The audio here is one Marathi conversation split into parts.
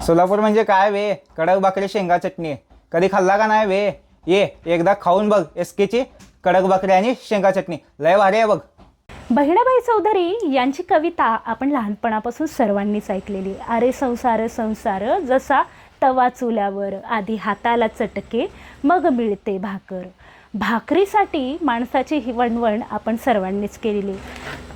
सोलापूर म्हणजे काय वे, कडक भाकरी शेंगा चटणी. कधी खाल्ला का नाही वे? ये एकदा खाऊन बघ एसकेची कडक भाकरी आणि शेंगा चटणी, लय भारी आहे बघ. बहिणाबाई चौधरी यांची कविता आपण लहानपणापासून सर्वांनीच ऐकलेली. अरे संसार संसार जसा तवा चुल्यावर, आधी हाताला चटके मग मिळते भाकर. भाकरीसाठी माणसाची ही वणवण आपण सर्वांनीच केलेली.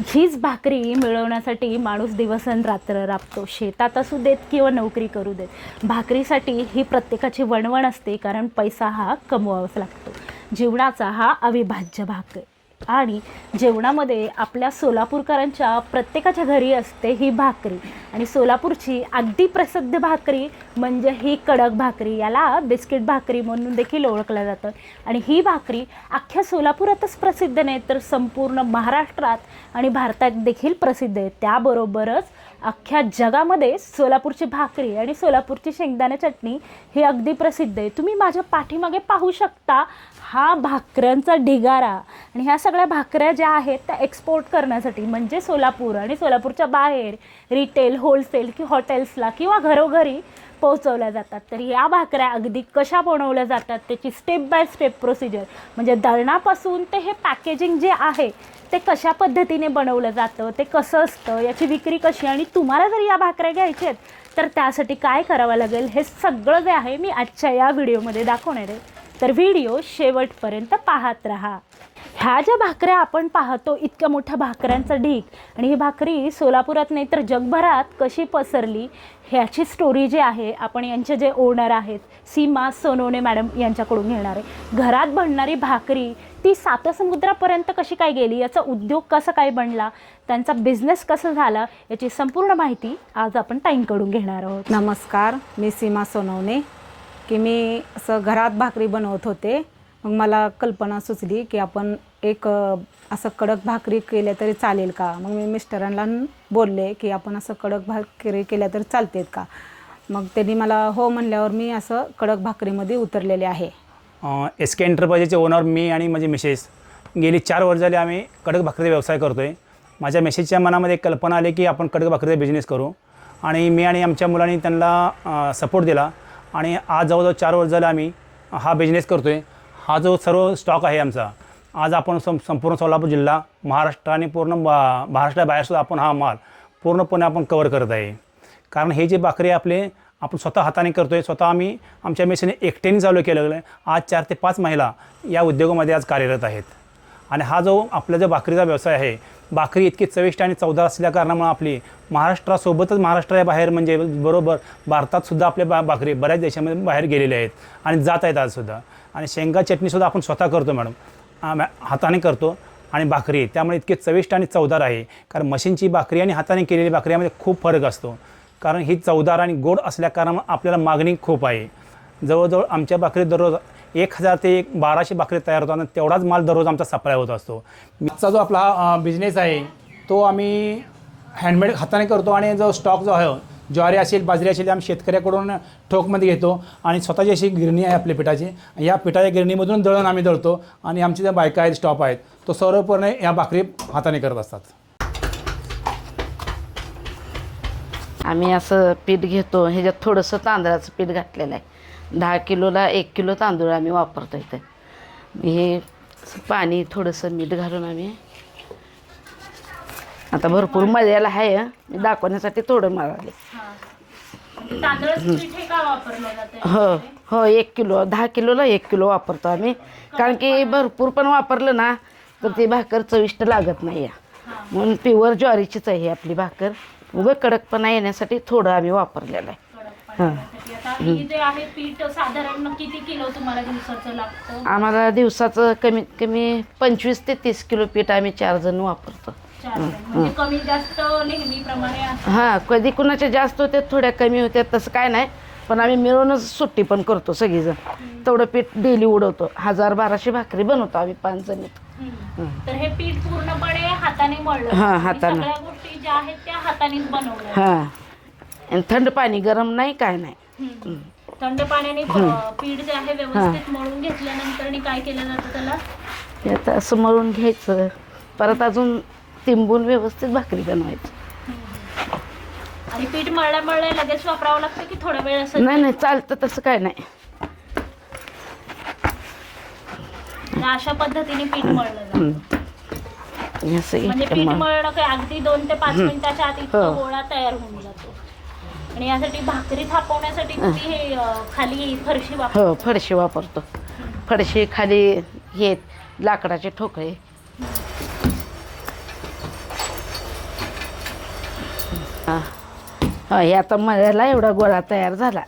हीच भाकरी मिळवण्यासाठी माणूस दिवसरात्र राबतो, शेतात असू देत किंवा नोकरी करू देत. भाकरीसाठी ही प्रत्येकाची वणवण असते, कारण पैसा हा कमवावाच लागतो. जीवनाचा हा अविभाज्य भाग आहे आणि जेवणामध्ये आपल्या सोलापूरकरांच्या प्रत्येकाच्या घरी असते ही भाकरी. आणि सोलापूरची अगदी प्रसिद्ध भाकरी म्हणजे ही कडक भाकरी, याला बिस्किट भाकरी म्हणून देखील ओळखलं जातं. आणि ही भाकरी अख्ख्या सोलापुरातच प्रसिद्ध नाही तर संपूर्ण महाराष्ट्रात आणि भारतात देखील प्रसिद्ध आहे. त्याबरोबरच अख्ख्या जगामध्ये सोलापूरची भाकरी आणि सोलापूरची शेंगदाणे चटणी ही अगदी प्रसिद्ध आहे. तुम्ही माझ्या पाठीमागे पाहू शकता हा भाकऱ्यांचा ढिगारा. आणि ह्या सगळ्या भाकऱ्या ज्या आहेत त्या एक्सपोर्ट करण्यासाठी म्हणजे सोलापूर आणि सोलापूरच्या बाहेर रिटेल, होलसेल की हॉटेल्सला किंवा घरोघरी पोहोचवल्या जातात. तर या भाकऱ्या अगदी कशा बनवल्या जातात त्याची स्टेप बाय स्टेप प्रोसिजर, म्हणजे दळणापासून ते हे पॅकेजिंग जे आहे ते कशा पद्धतीने बनवलं जातं, ते कसं असतं, याची विक्री कशी, आणि तुम्हाला जर या भाकऱ्या घ्यायच्या आहेत तर त्यासाठी काय करावं लागेल हे सगळं जे आहे मी आजच्या या व्हिडिओमध्ये दाखवणार आहे. तर व्हिडिओ शेवटपर्यंत पाहत राहा. ह्या ज्या भाकऱ्या आपण पाहतो, इतक्या मोठ्या भाकऱ्यांचा ढीग, आणि ही भाकरी सोलापुरात नाही तर जगभरात कशी पसरली ह्याची स्टोरी जी आहे आपण यांचे जे ओनर आहेत सीमा सोनवणे मॅडम यांच्याकडून घेणार आहे. घरात बनणारी भाकरी ती सातसमुद्रापर्यंत कशी काय गेली, याचा उद्योग कसा काय बनला, त्यांचा बिझनेस कसा झाला, याची संपूर्ण माहिती आज आपण ताईंकडून घेणार आहोत. नमस्कार, मी सीमा सोनवणे. की मी असं घरात भाकरी बनवत होते, मग मला कल्पना सुचली की आपण एक असं कडक भाकरी केल्या तरी चालेल का. मग मी मिस्टरांना बोलले की आपण असं कडक भाकरी केल्या तरी चालतेत का. मग त्यांनी मला हो म्हणल्यावर मी असं कडक भाकरीमध्ये उतरलेले आहे. एस के एंटरप्राइजेसचे ओनर मी आणि माझे मिसेस गेली 4 वर्ष झाले आम्ही कडक भाकरीचा व्यवसाय करतो आहे. माझ्या मिसेसच्या मनामध्ये कल्पना आली की आपण कडक भाकरीचा बिझनेस करू, आणि मी आणि आमच्या मुलांनी त्यांना सपोर्ट दिला आणि आज जवळजवळ 4 वर्ष झाले आम्ही हा बिझनेस करतो आहे. हा जो सर्व स्टॉक आहे आमचा, आज आपण संपूर्ण सोलापूर जिल्हा, महाराष्ट्र आणि पूर्ण महाराष्ट्राबाहेरसुद्धा आपण हा माल पूर्णपणे आपण कवर करत आहे. कारण हे जे भाकरी आपण स्वतः हाताने करतो आहे, स्वतः आम्ही आमच्या मिसेसने एकट्याने चालू केलेलं आहे. आज 4 ते 5 महिला या उद्योगामध्ये आज कार्यरत आहेत. आणि हा जो आपला जो भाकरीचा व्यवसाय आहे, भाकरी इतकी चविष्ट आणि चवदार असल्या कारणामुळे आपली महाराष्ट्रासोबतच महाराष्ट्राच्या बाहेर म्हणजे बरोबर भारतातसुद्धा आपल्या भाकरी बऱ्याच देशामध्ये बाहेर गेलेल्या आहेत आणि जात आहेत आजसुद्धा. आणि शेंगा चटणीसुद्धा आपण स्वतः करतो मॅडम, हाताने करतो. आणि भाकरी त्यामुळे इतकी चविष्ट आणि चवदार आहे. कारण मशीनची भाकरी आणि हाताने केलेली भाकरी यामध्ये खूप फरक असतो. कारण ही चवदार आणि गोड असल्या कारणामुळे आपल्याला मागणी खूप आहे. जवळजवळ आमच्या भाकरी दररोज 1000 ते 1200 भाकरी तयार होतात आणि तेवढाच माल दररोज आमचा सप्लाय होत असतो. आजचा जो आपला बिझनेस आहे तो आम्ही हँडमेड हाताने करतो, आणि जो स्टॉक जो आहे ज्वारी असेल, बाजरी असेल, आम्ही शेतकऱ्याकडून ठोकमध्ये घेतो. आणि स्वतःची अशी गिरणी आहे आपल्या पिठाची, या पिठाच्या गिरणीमधून दळण आम्ही दळतो. आणि आमच्या ज्या बायका आहेत, स्टॉप आहेत, तो सर्वपूर्ण या भाकरी हाताने करत असतात. आम्ही असं पीठ घेतो, ह्याच्यात थोडंसं तांदळाचं पीठ घातलेलं आहे. 10 किलोला 1 किलो तांदूळ आम्ही वापरतो इथे. हे पाणी थोडंसं मीठ घालून आम्ही आता भरपूर मळ्याला आहे, मी दाखवण्यासाठी थोडं मळाले. हो हो 1 किलो 10 किलोला 1 किलो वापरतो आम्ही. कारण की भरपूर पण वापरलं ना तर ती भाकर चविष्ट लागत नाही आहे. म्हणून प्युअर ज्वारीचीच आहे आपली भाकर. उभं कडकपणा येण्यासाठी थोडं आम्ही वापरलेलं आहे. आम्हाला दिवसाचं कमीत कमी 25 ते 30 किलो पीठ आम्ही 4 जण वापरतो. हां, कधी कुणाचे जास्त होते, थोड्या कमी होत्या, तसं काय नाही. पण आम्ही मिळूनच सुट्टी पण करतो सगळीजण. तेवढं पीठ डेली उडवतो. 1000-1200 भाकरी बनवतो आम्ही 5 जणीत. तर हे पीठ पूर्णपणे हाताने मळलं. हां, हाताने. सगळ्या गोष्टी ज्या आहेत त्या हातानेच बनवल्या. हां, आणि थंड पाणी, गरम नाही, काय नाही. थंड पाण्याने पीठ जे आहे व्यवस्थित मळून घेतल्यानंतर काय केलं जातं त्याला? आता असं मळून घ्यायचं, परत अजून तिंबून व्यवस्थित भाकरी बनवायची. आणि पीठ मळल्या लगेच वापरावं लागतं की थोडा वेळ असं? नाही चालतं तसं काय नाही. आणि अशा पद्धतीने पीठ मळलं जातं. असं म्हणजे इतकं पीठ मग. मळलं काय अगदी 2 ते 5 मिनिटाच्या आत इतका हो. गोळा तयार होऊन जातो. आणि यासाठी भाकरी थापवण्यासाठी तुम्ही हे खाली फरशी वापर. हो फरशी वापरतो. फरशी खाली हे लाकडाचे ठोकळे. हे आता मळ्याला एवढा गोळा तयार झाला.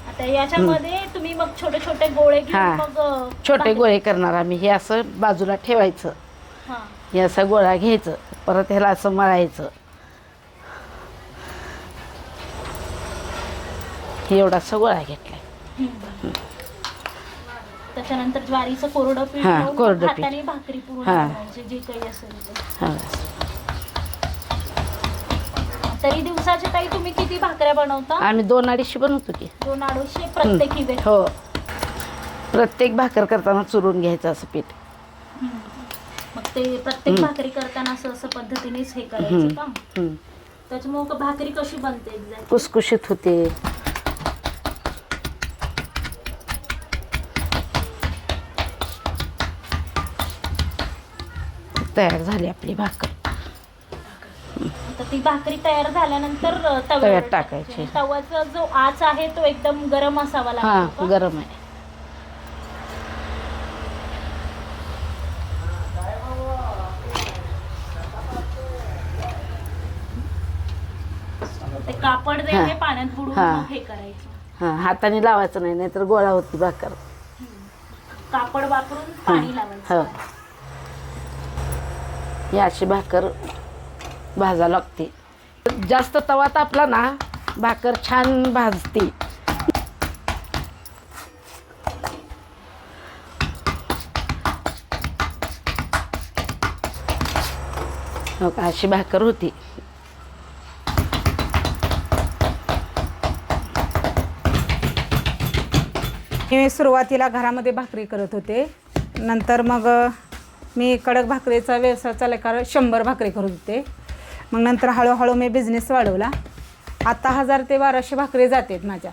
आता याच्यामध्ये तुम्ही मग छोटे छोटे गोळे घेऊन हा. मग छोटे गोळे करणार आम्ही. हे असं बाजूला ठेवायचं. हा. हे असं गोळा घ्यायचं, परत ह्याला असं मळायचं. एवढासा गोळा घेतलाय. त्याच्यानंतर ज्वारीचं कोरडं पीठ हा, मळून कोरडं पीठ. हाताने भाकरी पुरून हा. बनवायची, जे काही असेल ते. हा. तरी दिवसाचे ताई तुम्ही किती भाकऱ्या बनवता? आम्ही 2-250 बनवतो की. 2-250 प्रत्येकी वेळ. हो प्रत्येक भाकर करताना चुरून घ्यायचं असं पीठ. मग ते प्रत्येक भाकरी करताना असं असं पद्धतीनेच हे करायचं का? हम्म. त्याच्यामुळे भाकरी कशी बनते एक्झॅक्ट? कुसकुशीत होते. तयार झाली आपली भाकर. तर ती भाकरी तयार झाल्यानंतर तव्यात टाकायची. तव्याचा जो आच आहे तो एकदम गरम असावा हा लागतो का? गरम आहे. ते कापड जे हा. आहे पाण्यात बुडवून हा. मग हे करायचं. हा हाताने लावायचं नाही, नाहीतर गोळा होती भाकर. कापड वापरून पाणी लावायचं. हो ही अशी भाकर भाजा लागते. जास्त तवा तापला ना भाकर छान भाजते. हो का, अशी भाकर होती. मी सुरुवातीला घरामध्ये भाकरी करत होते. नंतर मग मी कडक भाकरीचा व्यवसाय चालू कारण 100 भाकरी करत होते. मग नंतर हळूहळू मी बिझनेस वाढवला. आता 1000 ते 1200 भाकरी जातात माझ्या.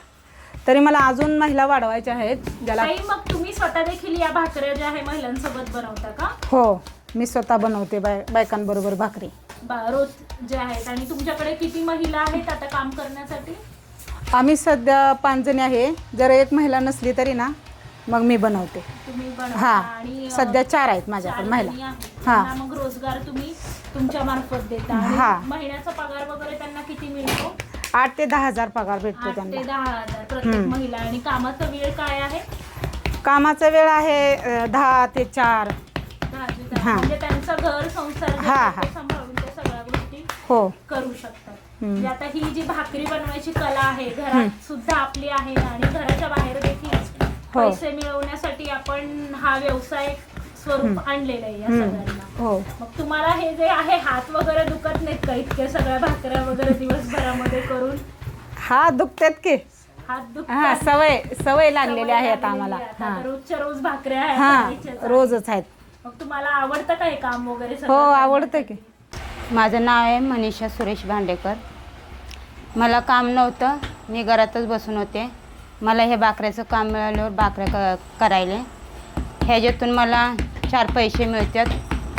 तरी मला अजून महिला वाढवायच्या आहेत ज्याला. ताई, मग तुम्ही स्वतः देखील या भाकऱ्या ज्या आहे महिलांसोबत बनवता का? हो मी स्वतः बनवते बायकांबरोबर भाकरी. रोज जे आहेत. आणि तुमच्याकडे किती महिला आहेत आता काम करण्यासाठी? आम्ही सध्या 5 जणी आहे. जर एक महिला नसली तरी ना मग मी बनवते. तुम्ही बनवता. हां आणि सध्या 4 आहेत माझ्याकडे महिला. हां. त्यांना मग रोजगार तुम्ही तुमच्या मार्फत देता. हां. आणि महिन्याचा पगार वगैरे त्यांना किती मिळतो? 8 ते 10,000 पगार भेटतो 8 ते त्यांना. 10,000 प्रत्येक महिला. आणि कामाचा वेळ काय आहे? कामाचा वेळ आहे 10 ते 4. 10 ते 10. हां. म्हणजे त्यांचं घर संसार जे हां, आहे ते हां. सांभाळून ते सगळ्या गोष्टी हो करू शकतात. म्हणजे आता ही जी भाकरी बनवायची कला आहे घरात सुद्धा आपली आहे आणि घराच्या बाहेर देखील पैसे मिळवण्यासाठी आपण हा व्यवसाय स्वरूप आणलेला आहे या सगळ्यांना. हो मग तुम्हाला हे जे आहे हात वगैरे दुखत नाहीत का इतक्या सगळ्या भाकऱ्या वगैरे दिवसभरामध्ये करून? हा दुखतात की. हात हा दुखतात? सवय लागलेली आहे आता लागलेली आम्हाला. आहे. आता हा रोजच्या रोज भाकऱ्या हा करायच्याच आहेत. रोजच आहेत. मग तुम्हाला आवडतं का हे काम वगैरे हो सगळं? आवडतं की. माझं नाव आहे मनीषा सुरेश भांडेकर. मला काम नव्हतं, मी घरातच बसून होते. मला हे भाकऱ्याचं काम मिळाल्यावर भाकऱ्या करायले ह्याच्यातून मला 4 पैसे मिळतात.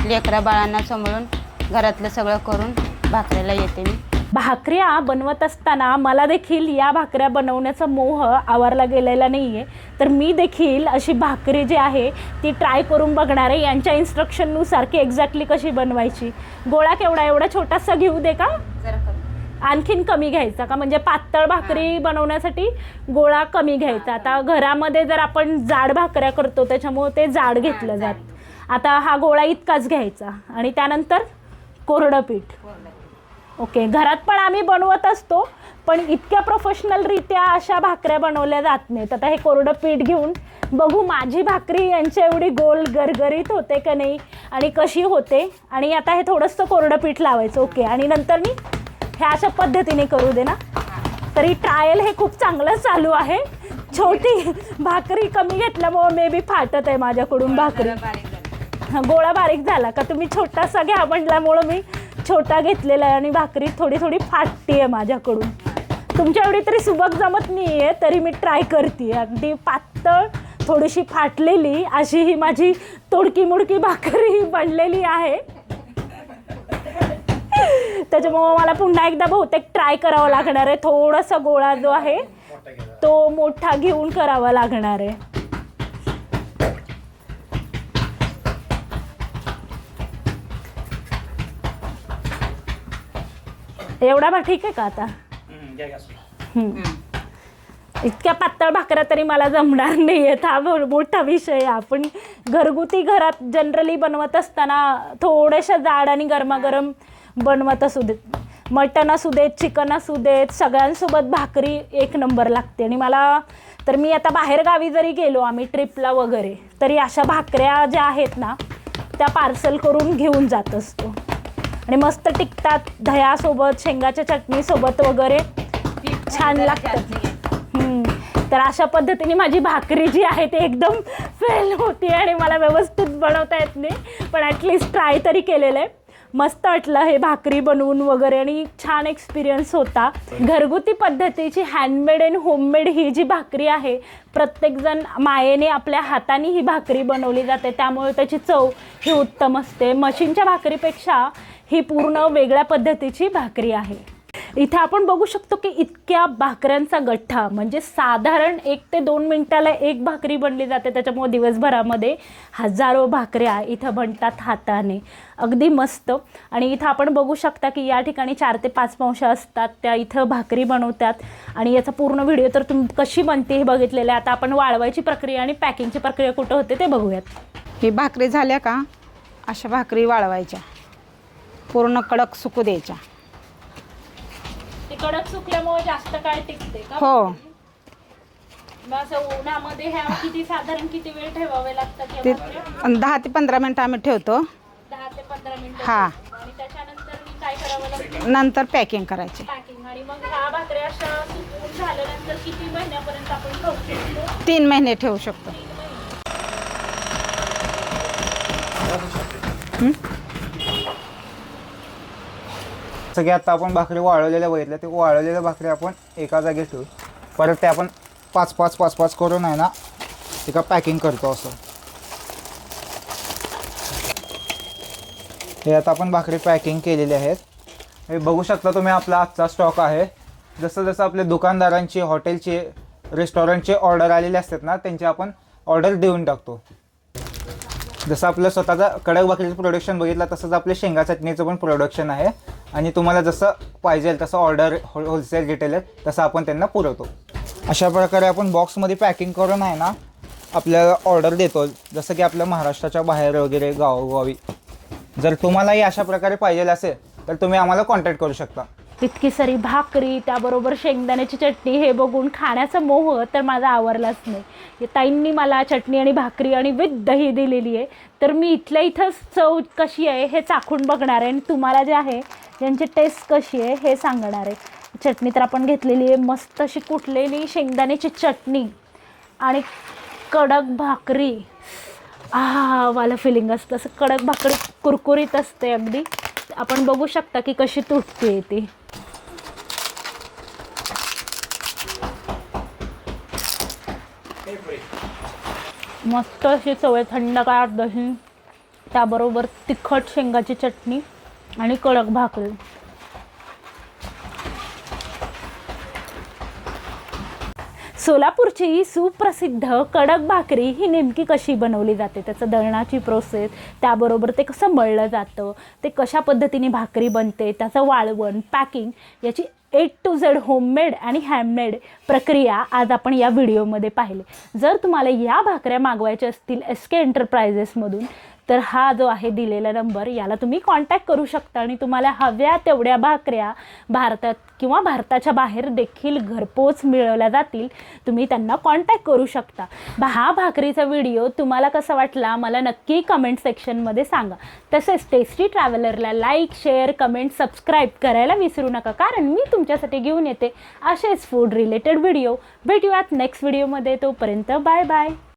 लेकरा बाळांना सांभाळून घरातलं सगळं करून भाकऱ्याला येते मी. भाकऱ्या बनवत असताना मला देखील या भाकऱ्या बनवण्याचा मोह आवरला गेलेला नाही आहे. तर मी देखील अशी भाकरी जी आहे ती ट्राय करून बघणार आहे यांच्या इन्स्ट्रक्शननुसार की एक्झॅक्टली कशी बनवायची. गोळा केवढा? एवढा छोटासा घेऊ दे का? आणखीन कमी घ्यायचा का? म्हणजे पातळ भाकरी बनवण्यासाठी गोळा कमी घ्यायचा. आता घरामध्ये जर आपण जाड भाकऱ्या करतो त्याच्यामुळे ते जाड घेतलं जात. आता हा गोळा इतकाच घ्यायचा. आणि त्यानंतर कोरडं पीठ. ओके. घरात पण आम्ही बनवत असतो पण इतक्या प्रोफेशनलरित्या अशा भाकऱ्या बनवल्या जात नाहीत. आता हे कोरडं पीठ घेऊन बघू माझी भाकरी यांच्या एवढी गोल गरगरीत होते का नाही आणि कशी होते. आणि आता हे थोडंसं कोरडं पीठ लावायचं. ओके. आणि नंतर मी हे अशा पद्धतीने करू दे ना. तरी ट्रायल हे खूप चांगलं चालू आहे. छोटी भाकरी कमी घेतल्यामुळं मे बी फाटत आहे माझ्याकडून भाकरी. गोळा बारीक झाला का? तुम्ही छोटासा घ्या म्हटल्यामुळं मी छोटा घेतलेला आहे आणि भाकरी थोडी थोडी फाटती आहे माझ्याकडून. तुमच्या एवढी तरी सुबक जमत नाही आहे, तरी मी ट्राय करते. अगदी पातळ थोडीशी फाटलेली अशी ही माझी तोडकी मुडकी भाकरी बनलेली आहे. त्याच्यामुळं मला पुन्हा एकदा बहुतेक ट्राय करावं लागणार आहे. थोडासा गोळा जो आहे तो मोठा घेऊन करावा लागणार आहे. एवढा बा ठीक आहे का आता? इतक्या पातळ भाकऱ्या तरी मला जमणार नाही आहेत. हा मोठा विषय आहे. आपण घरगुती घरात जनरली बनवत असताना थोड्याशा जाड आणि गरमागरम बनवत असू देत, मटण असू देत, चिकन असू देत, सगळ्यांसोबत भाकरी एक नंबर लागते. आणि मला तर मी आता बाहेर गावी जरी गेलो आम्ही ट्रिपला वगैरे, तरी अशा भाकऱ्या ज्या आहेत ना त्या पार्सल करून घेऊन जात असतो आणि मस्त टिकतात दह्यासोबत, शेंगाच्या चटणीसोबत वगैरे छान लागतात. तर अशा पद्धतीने माझी भाकरी जी आहे ती एकदम फेल होती आणि मला व्यवस्थित बनवता येत नाही, पण ॲटलिस्ट ट्राय तरी केलेलं आहे. मस्त वाटलं हे भाकरी बनवून वगैरे आणि छान एक्सपिरियन्स होता. घरगुती पद्धतीची हँडमेड अँड होममेड ही जी भाकरी आहे, प्रत्येकजण मायेने आपल्या हाताने ही भाकरी बनवली जाते, त्यामुळे त्याची चव ही उत्तम असते. मशीनच्या भाकरीपेक्षा ही पूर्ण वेगळ्या पद्धतीची भाकरी आहे. इथे आपण बघू शकतो की इतक्या भाकऱ्यांचा गठ्ठा, म्हणजे साधारण 1 ते 2 मिनिटाला एक भाकरी बनली जाते. त्याच्यामुळे दिवसभरामध्ये हजारो भाकऱ्या इथं बनतात हाताने. अगदी मस्त. आणि इथं आपण बघू शकता की या ठिकाणी 4 ते 5 मावशा असतात, त्या इथं भाकरी बनवतात. आणि याचा पूर्ण व्हिडिओ तर तुम्ही कशी बनते हे बघितलेलं आहे. आता आपण वाळवायची प्रक्रिया आणि पॅकिंगची प्रक्रिया कुठं होते ते बघूयात. ही भाकरी झाल्या का अशा भाकरी वाळवायच्या, पूर्ण कडक सुकू द्यायच्या. ते कडक सुकल्यामुळे जास्त काळ टिकते का? हो. असं उन्हामध्ये ह्या साधारण किती वेळ ठेवावे लागतात? ते 10 ते 15 मिनटं आम्ही ठेवतो. 10 ते 15 मिनिटं. हां. आणि त्याच्यानंतर काय करावं लागतं? नंतर पॅकिंग करायचे. पॅकिंग. आणि मग ह्या भाकऱ्या अशा सुकवून झाल्यानंतर किती महिन्यापर्यंत आपण खाऊ शकतो? 3 महिने ठेवू शकतो. सगळे आता आपण भाकरी वाळवलेल्या बघितल्या, ते वाळवलेल्या भाकरी आपण एका जागी ठेवू. परत ते आपण 5-5 करून आहे ना एका पॅकिंग करतो. असं हे आता आपण भाकरी पॅकिंग केलेली आहेत. हे बघू शकता तुम्ही आपला आजचा स्टॉक आहे. जसं जसं आपल्या दुकानदारांची, हॉटेलची, रेस्टॉरंटचे ऑर्डर आलेले असतात ना, त्यांची आपण ऑर्डर देऊन टाकतो. जसं आपलं स्वतःचा कडक भाकरीचं प्रोडक्शन बघितलं, तसंच आपल्या शेंगा चटणीचं पण प्रोडक्शन आहे. आणि तुम्हाला जसं पाहिजे तसं ऑर्डर होलसेल रिटेलर तसं आपण त्यांना पुरवतो. अशा प्रकारे आपण बॉक्समध्ये पॅकिंग करून आहे ना आपल्याला ऑर्डर देतो. जसं की आपल्या महाराष्ट्राच्या बाहेर वगैरे गावोगावी. जर तुम्हालाही अशा प्रकारे पाहिजे असेल तर तुम्ही आम्हाला कॉन्टॅक्ट करू शकता. तितकी सारी भाकरी, त्याबरोबर शेंगदाण्याची चटणी, हे बघून खाण्याचा मोह तर माझा आवरलाच नाही. ताईंनी मला चटणी आणि भाकरी आणि विथ दही दिलेली आहे, तर मी इथल्या इथंच चव कशी आहे हे चाखून बघणार आहे आणि तुम्हाला जे आहे यांची टेस्ट कशी आहे हे सांगणार आहे. चटणी तर आपण घेतलेली आहे, मस्त अशी कुटलेली शेंगदाण्याची चटणी आणि कडक भाकरी. वाला फिलिंग असतं असं. कडक भाकरी कुरकुरीत असते अगदी. आपण बघू शकता की कशी तुटते ती. मस्त अशी चव, थंडगार दही, त्याबरोबर तिखट शेंगाची चटणी आणि कडक भाकरी. सोलापूरची सुप्रसिद्ध कडक भाकरी ही नेमकी कशी बनवली जाते, त्याचं दळणाची प्रोसेस, त्याबरोबर ते कसं मळलं जातं, ते कशा पद्धतीने भाकरी बनते, त्याचं वाळवण, पॅकिंग, याची A to Z होममेड आणि हँडमेड प्रक्रिया आज आपण या व्हिडिओमध्ये पाहिले. जर तुम्हाला या भाकऱ्या मागवायच्या असतील SK एंटरप्राइजेसमधून, तर हा जो आहे दिलेला नंबर, याला तुम्ही कॉन्टॅक्ट करू शकता आणि तुम्हाला हव्या तेवढ्या भाकऱ्या भारतात किंवा भारताच्या बाहेर देखील घरपोच मिळवल्या जातील. तुम्ही त्यांना कॉन्टॅक्ट करू शकता. हा भाकरीचा व्हिडिओ तुम्हाला कसा वाटला मला नक्की कमेंट सेक्शनमध्ये सांगा. तसेच टेस्टी ट्रॅव्हलरला लाईक, शेअर, कमेंट, सबस्क्राईब करायला विसरू नका, कारण मी तुमच्यासाठी घेऊन येते असेच फूड रिलेटेड व्हिडिओ. भेटूयात नेक्स्ट व्हिडिओमध्ये. तोपर्यंत बाय बाय.